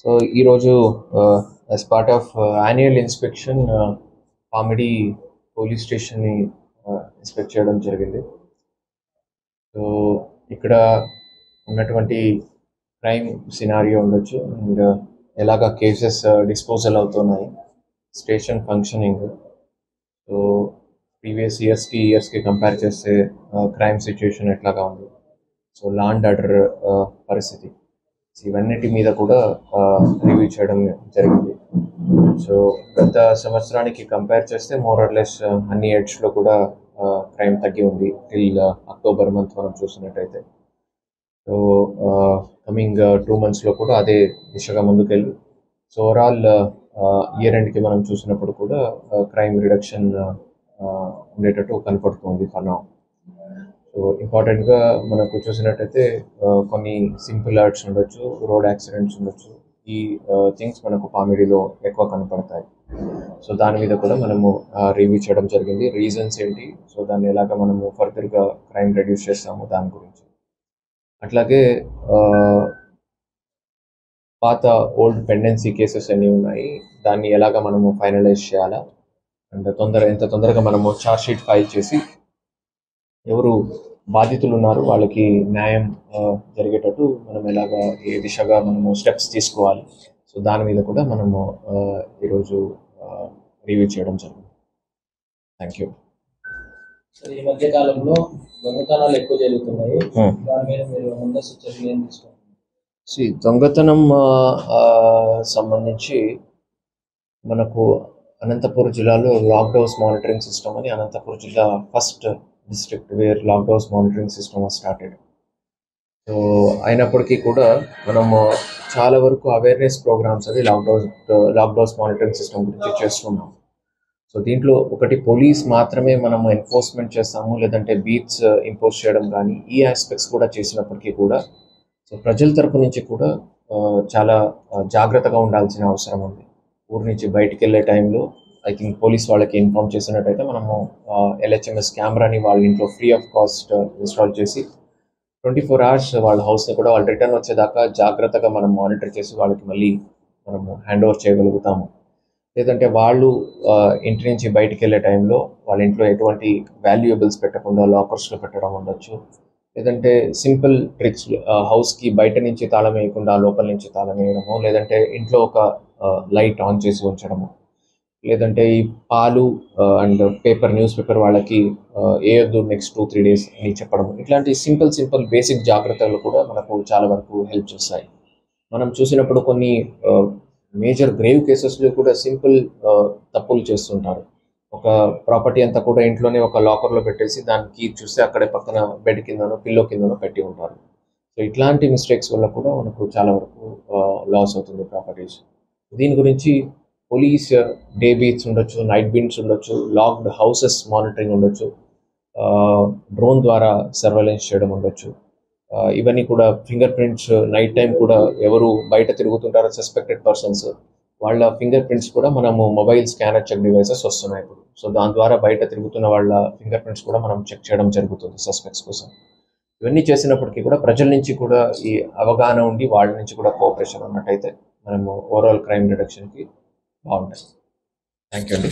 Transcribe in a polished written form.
So ఈరోజు as part of annual inspection Pamidi police స్టేషన్ని inspect చేయడం జరిగింది. సో ఇక్కడ ఉన్నటువంటి క్రైమ్ సినారియో ఉండొచ్చు అండ్ ఎలాగా కేసెస్ డిస్పోజల్ అవుతున్నాయి, స్టేషన్ ఫంక్షనింగ్. సో ప్రీవియస్ ఇయర్స్కి కంపేర్ చేస్తే క్రైమ్ సిచ్యుయేషన్ ఎట్లాగా ఉంది, సో లా అండ్ ఆర్డర్ పరిస్థితి, ఇవన్నిటి మీద కూడా రివ్యూ చేయడం జరిగింది. సో గత సంవత్సరానికి కంపేర్ చేస్తే మోర్ ఆర్ లెస్ అన్ని ఎడ్జ్లో కూడా క్రైమ్ తగ్గి ఉంది టిల్ అక్టోబర్ మంత్ మనం చూసినట్టయితే. సో కమింగ్ 2 monthsలో కూడా అదే దిశగా ముందుకెళ్ళి సో ఓవరాల్ ఇయర్ ఎండ్కి మనం చూసినప్పుడు కూడా క్రైమ్ రిడక్షన్ ఉండేటట్టు కనపడుతుంది ఫర్ నౌ. సో ఇంపార్టెంట్గా మనకు చూసినట్టయితే కొన్ని సింపుల్ యాక్ట్స్ ఉండొచ్చు, రోడ్ యాక్సిడెంట్స్ ఉండొచ్చు, ఈ థింగ్స్ మనకు పామిడిలో ఎక్కువ కనపడతాయి. సో దాని మీద కూడా మనము రివ్యూ చేయడం జరిగింది. రీజన్స్ ఏంటి, సో దాన్ని ఎలాగ మనము ఫర్దర్గా క్రైమ్ రెడ్యూస్ చేస్తాము దాని గురించి. అట్లాగే పాత ఓల్డ్ పెండెన్సీ కేసెస్ అన్నీ ఉన్నాయి, దాన్ని ఎలాగ మనము ఫైనలైజ్ చేయాలా అండ్ ఎంత తొందరగా మనము ఛార్జ్ షీట్ ఫైల్ చేసి ఎవరు బాధితులు ఉన్నారు వాళ్ళకి న్యాయం జరిగేటట్టు మనం ఎలాగా ఏ దిశగా మనము స్టెప్స్ తీసుకోవాలి, సో దాని మీద కూడా మనము ఈరోజు రివ్యూ చేయడం జరిగింది. Thank you. ఈ మధ్య కాలంలో దొంగతనాలు ఎక్కువ జరుగుతున్నాయి, దాని మీద మీరు ముందస్తు చర్యలు ఏం తీసుకుంటున్నారు? దొంగతనం సంబంధించి మనకు అనంతపూర్ జిల్లాలో లాక్డౌన్స్ మానిటరింగ్ సిస్టమ్ అని, అనంతపూర్ జిల్లా first district wear lockdowns monitoring system was started. So అయినప్పటికీ కూడా మనము చాలా వరకు అవేర్నెస్ ప్రోగ్రామ్స్ అది లాక్డౌన్స్ మానిటరింగ్ సిస్టమ్ గురించి చేస్తున్నాం. సో దీంట్లో ఒకటి పోలీస్ మాత్రమే మనము ఎన్ఫోర్స్మెంట్ చేస్తాము, లేదంటే బీట్స్ ఇంపోజ్ చేయడం కానీ ఈ ఆస్పెక్ట్స్ కూడా చేసినప్పటికీ కూడా సో ప్రజల తరపు నుంచి కూడా చాలా జాగ్రత్తగా ఉండాల్సిన అవసరం ఉంది. ఊరి నుంచి బయటికి వెళ్ళే టైంలో ఐ థింక్ పోలీస్ వాళ్ళకి ఇన్ఫార్మ్ చేసినట్టయితే మనము LHMS కెమెరాని వాళ్ళ ఇంట్లో ఫ్రీ ఆఫ్ కాస్ట్ ఇన్స్టాల్ చేసి 24 hours వాళ్ళ హౌస్ని కూడా వాళ్ళు రిటర్న్ వచ్చేదాకా జాగ్రత్తగా మనం మానిటర్ చేసి వాళ్ళకి మళ్ళీ మనము హ్యాండ్ ఓవర్ చేయగలుగుతాము. లేదంటే వాళ్ళు ఇంటి నుంచి బయటికి వెళ్ళే టైంలో వాళ్ళ ఇంట్లో ఎటువంటి వాల్యుయబుల్స్ పెట్టకుండా లాకర్స్లో పెట్టడం ఉండొచ్చు, లేదంటే సింపుల్ ట్రిక్స్, హౌస్కి బయట నుంచి తాళం వేయకుండా లోపల నుంచి తాళం వేయడము, లేదంటే ఇంట్లో ఒక లైట్ ఆన్ చేసి ఉంచడము, లేదంటే ఈ పాలు అండ్ న్యూస్ పేపర్ వాళ్ళకి వేయొద్దు నెక్స్ట్ 2-3 days అని చెప్పడం, ఇట్లాంటి సింపుల్ బేసిక్ జాగ్రత్తలు కూడా మనకు చాలా వరకు హెల్ప్ చేస్తాయి. మనం చూసినప్పుడు కొన్ని మేజర్ గ్రేవ్ కేసెస్లో కూడా సింపుల్ తప్పులు చేస్తుంటారు. ఒక ప్రాపర్టీ అంతా కూడా ఇంట్లోనే ఒక లాకర్లో పెట్టేసి దానికి చూస్తే అక్కడే పక్కన బెడ్ కిందనో పిల్లో కిందనో పెట్టి ఉంటారు. సో ఇట్లాంటి మిస్టేక్స్ వల్ల కూడా మనకు చాలా వరకు లాస్ అవుతుంది ప్రాపర్టీస్. దీని గురించి పోలీస్ డే బీట్స్ ఉండొచ్చు, నైట్ బీట్స్ ఉండొచ్చు, లాక్డ్ హౌసెస్ మానిటరింగ్ ఉండొచ్చు, డ్రోన్ ద్వారా సర్వేలెన్స్ చేయడం ఉండొచ్చు. ఇవన్నీ కూడా ఫింగర్ ప్రింట్స్, నైట్ టైం కూడా ఎవరు బయట తిరుగుతుంటారో సస్పెక్టెడ్ పర్సన్స్ వాళ్ళ ఫింగర్ ప్రింట్స్ కూడా మనము మొబైల్ స్కానర్ చెక్ డివైసెస్ వస్తున్నాయి ఇప్పుడు. సో దాని ద్వారా బయట తిరుగుతున్న వాళ్ళ ఫింగర్ ప్రింట్స్ కూడా మనం చెక్ చేయడం జరుగుతుంది సస్పెక్ట్స్ కోసం. ఇవన్నీ చేసినప్పటికీ కూడా ప్రజల నుంచి కూడా ఈ అవగాహన ఉండి వాళ్ళ నుంచి కూడా కోఆపరేషన్ ఉన్నట్టయితే మనము ఓవరాల్ క్రైమ్ రిడక్షన్కి బాగుంటుంది. థ్యాంక్ యూ అండి.